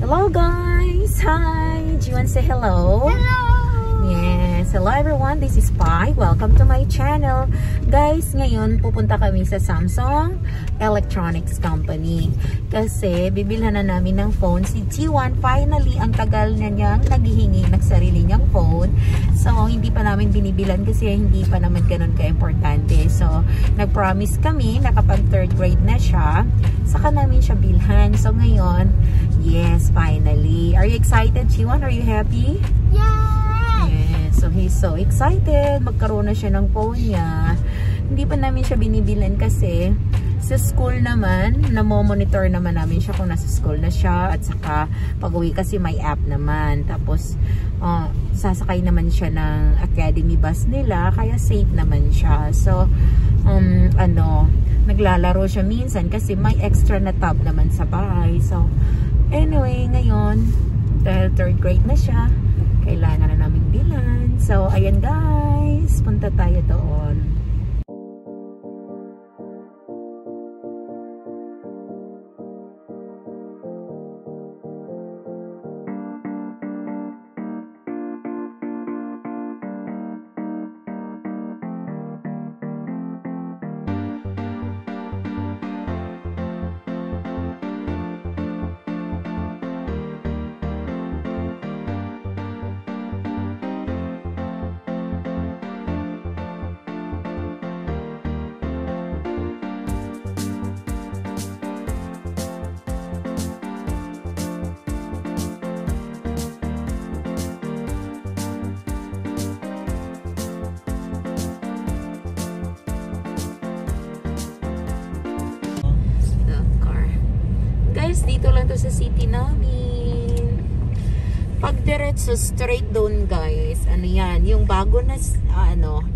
Hello guys! Hi! Do you want to say hello? Hello! Yes! Hello everyone! This is Pai. Welcome to my channel. Guys, ngayon pupunta kami sa Samsung Electronics Company. Kasi bibilhan na namin ng phone si T1. Finally, ang tagal na niyang naghihingi ng sarili niyang phone. So, hindi pa namin binibilan kasi hindi pa naman ganun ka-importante. So, nag-promise kami na kapag 3rd grade na siya, saka namin siya bilhan. So, ngayon, yes, finally. Are you excited, T1? Are you happy? Yay! Yes. So, he's so excited. Magkaroon na siya ng phone niya. Hindi pa namin siya binibilan kasi sa school naman, namo-monitor naman namin siya kung nasa school na siya. At saka, pag-uwi kasi may app naman. Tapos, sasakay naman siya ng academy bus nila. Kaya safe naman siya. So, naglalaro siya minsan kasi may extra na tab naman sa bahay. So, anyway, ngayon, dahil 3rd grade na siya, kailangan na namin bilan. So, ayan guys, punta tayo doon. Dito lang to sa city namin. Pagdiretso straight doon guys, ano yan, yung bago na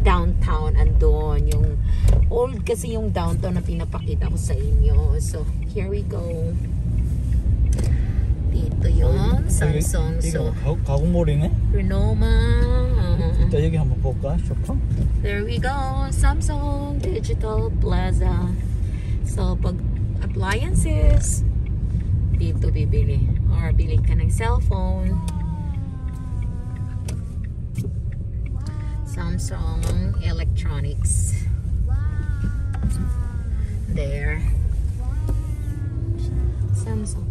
downtown andon, yung old kasi yung downtown na pinapakita ko sa inyo. So here we go. Dito yung Samsung. So 가공몰이네. Renoma. 이따 여기 한번 볼까? 쇼파? There we go. Samsung Digital Plaza. So pag appliances, dito bibili or bili ka ng cellphone. Samsung Electronics. There. Samsung.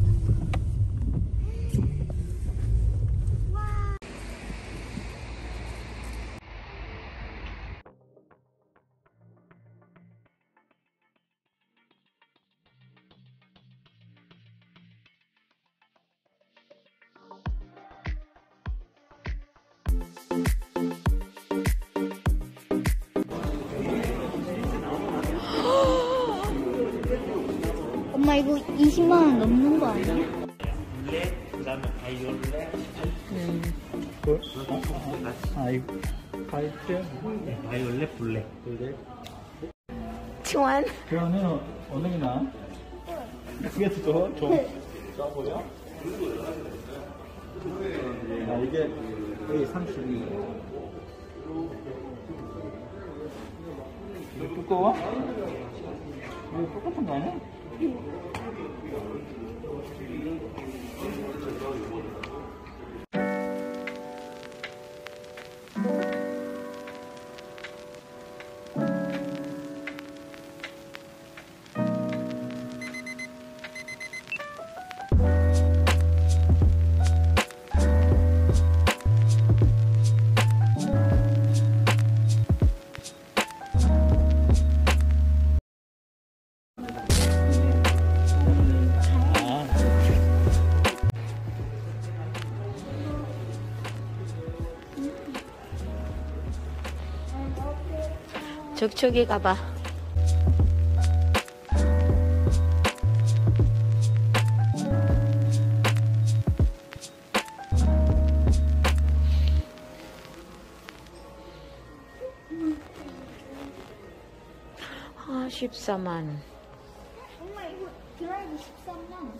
엄마 이거 20만 원 넘는 거 아니야? 그다음에 바이올렛. 이거 화이트, 바이올렛, 블랙. T1. 그러면 어느 게 나아? 그게 더 좋아 보여? 이게 A32. 이거 두꺼워? 이거 똑같은 거 아니야? 족촉이 가봐. 아, 14만. 엄마 이거 드라이브 13만.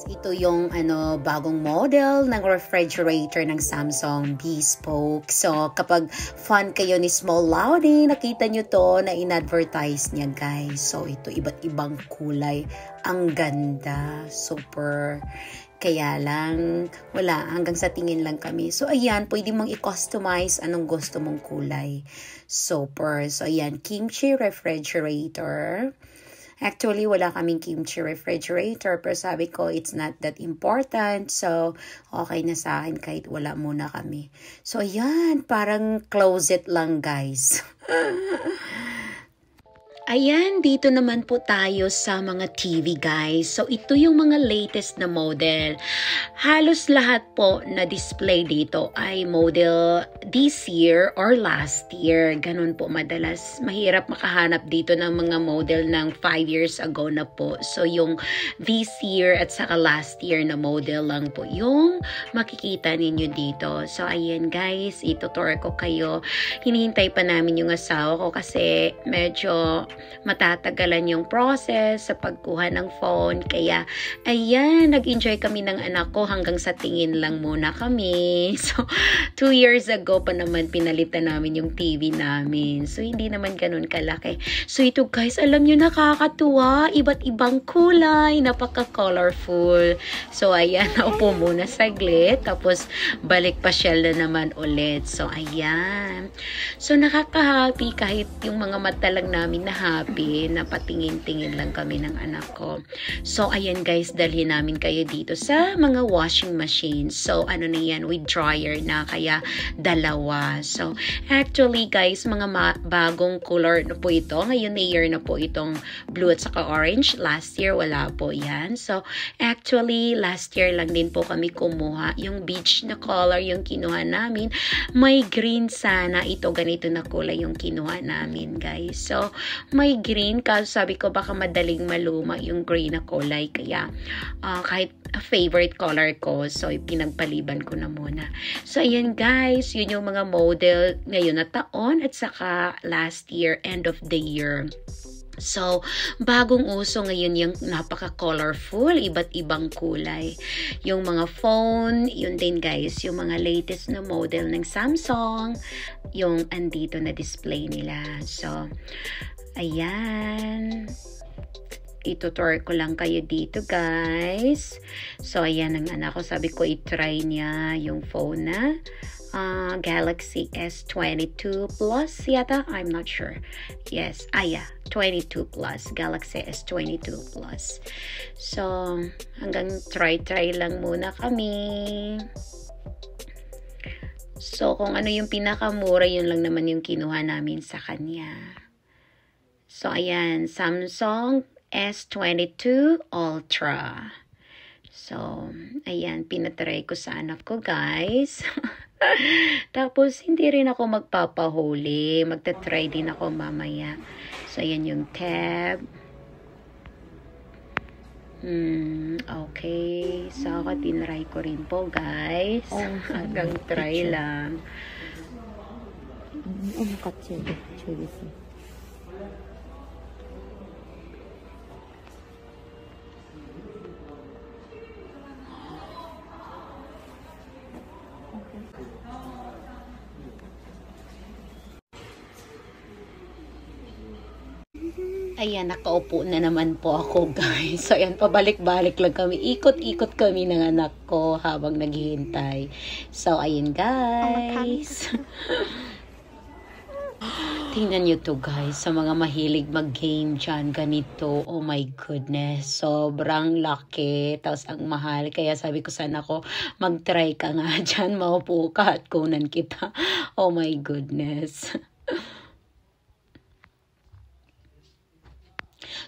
Ito yung bagong model ng refrigerator ng Samsung Bespoke. So, kapag fan kayo ni Small Louding, nakita nyo to na in-advertise niya, guys. So, ito iba't ibang kulay. Ang ganda. Super. Kaya lang, wala. Hanggang sa tingin lang kami. So, ayan. Pwede mong i-customize anong gusto mong kulay. Super. So, ayan. Kimchi refrigerator. Actually, wala kaming kimchi refrigerator, pero sabi ko, it's not that important. So, okay na sa akin kahit wala muna kami. So, ayan, parang closet lang, guys. Ayan, dito naman po tayo sa mga TV, guys. So, ito yung mga latest na model. Halos lahat po na display dito ay model this year or last year. Ganun po madalas. Mahirap makahanap dito ng mga model ng 5 years ago na po. So, yung this year at saka last year na model lang po yung makikita ninyo dito. So, ayan, guys. Itutur ko kayo. Hinihintay pa namin yung asawa ko kasi medyo matatagalan yung process sa pagkuha ng phone. Kaya, ayan, nag-enjoy kami ng anak ko hanggang sa tingin lang muna kami. So, 2 years ago pa naman pinalitan namin yung TV namin. So, hindi naman ganun kalaki. So, ito guys, alam nyo, nakakatuwa. Iba't ibang kulay. Napaka-colorful. So, ayan, naupo muna saglit. Tapos, balik pa siya na naman ulit. So, ayan. So, nakaka-happy kahit yung mga mata lang namin na happy, na patingin-tingin lang kami ng anak ko. So, ayan guys, dalhin namin kayo dito sa mga washing machine. So, ano na yan, with dryer na, kaya dalawa. So, actually guys, mga bagong color na po ito. Ngayon na year na po itong blue at saka orange. Last year, wala po yan. So, actually, last year lang din po kami kumuha. Yung beige na color yung kinuha namin. May green sana. Ito, ganito na kulay yung kinuha namin, guys. So, may green. Kaso sabi ko, baka madaling maluma yung green na kulay. Kaya, kahit favorite color ko, so, pinagpaliban ko na muna. So, ayan, guys. Yun yung mga model ngayon na taon at saka last year, end of the year. So, bagong uso ngayon yung napaka-colorful, iba't ibang kulay. Yung mga phone, yun din guys, yung mga latest na model ng Samsung, yung andito na display nila. So, ayan. Itutur ko lang kayo dito guys. So, ayan ang anak ko. Sabi ko, itry niya yung phone na Galaxy S22 Plus yata, I'm not sure. Yes, yeah, 22 Plus, Galaxy S22 Plus. So, hanggang try lang muna kami. So, kung ano yung pinakamura, yun lang naman yung kinuha namin sa kanya. So, ayan, Samsung S22 Ultra. So, ayan, pinatry ko sa anak ko, guys. Tapos, hindi rin ako magpapahuli. Magta-try din ako mamaya. So, ayan yung tab. Okay. So, ako tinry ko rin po, guys. Hanggang try lang. 같이 저기 있어. Ayan, nakaupo na naman po ako, guys. So, ayan, pabalik-balik lang kami. Ikot-ikot kami ng anak ko habang naghihintay. So, ayan, guys. Tingnan nyo to, guys. Sa mga mahilig mag-game dyan, ganito. Oh my goodness. Sobrang laki. Tapos, ang mahal. Kaya sabi ko sa anak ko, mag-try ka nga dyan. Maupo ka at kunan kita. Oh my goodness.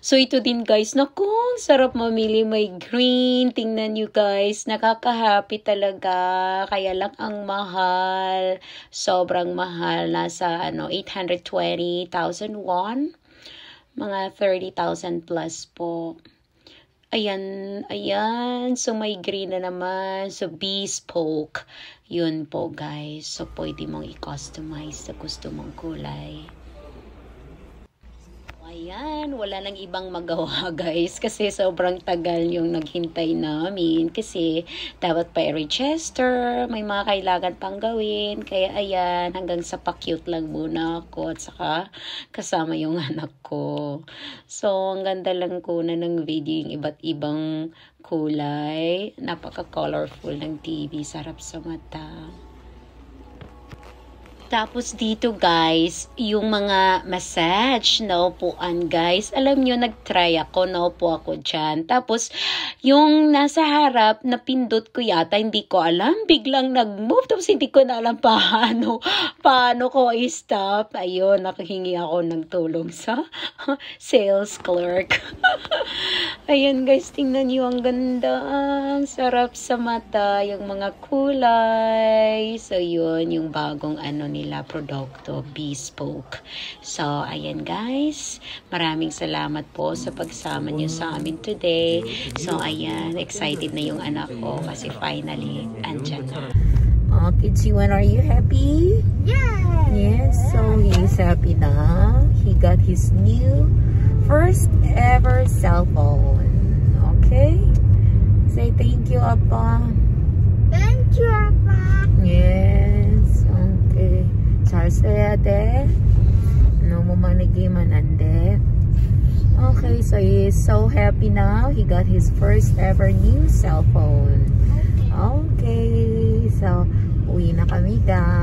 So, ito din guys, naku, sarap mamili, may green. Tingnan nyo guys, nakaka-happy talaga. Kaya lang ang mahal. Sobrang mahal. Nasa 820,000 won. Mga 30,000 plus po. Ayan, ayan. So, may green na naman. So, bespoke. Yun po guys. So, pwede mong i-customize sa gusto mong kulay. ayan, wala nang ibang magawa guys kasi sobrang tagal yung naghintay namin kasi dapat pa i-register, may mga kailangan pang gawin, kaya ayan, hanggang sa pa-cute lang muna ako at saka kasama yung anak ko. So, ang ganda lang kunan ng video, yung iba't ibang kulay, napaka-colorful ng TV, sarap sa mata. Tapos dito guys, yung mga massage, naupuan guys. Alam nyo, nag-try ako, naupo ako dyan. Tapos, yung nasa harap, napindot ko yata, hindi ko alam. Biglang nag-move, tapos hindi ko na alam paano ko i-stop. Ayun, nakahingi ako ng tulong sa sales clerk. Ayun guys, tingnan nyo, ang ganda. Ang sarap sa mata, yung mga kulay. So, yun, yung bagong ano nila, produkto, Bespoke. So, ayan guys, maraming salamat po sa pagsama nyo sa amin today. So, ayan, excited na yung anak ko kasi finally, andyan na. Okay, Jiwan, are you happy? Yeah. Yes, so he's happy now. He got his new first ever cell phone. Okay? Say thank you, Appa. Thank you, Papa. Yes, okay. 잘 써야 돼. 너무 많이 기만 안 돼. Okay, so he is so happy now. He got his first ever new cell phone. Okay, so uwi na kami guys.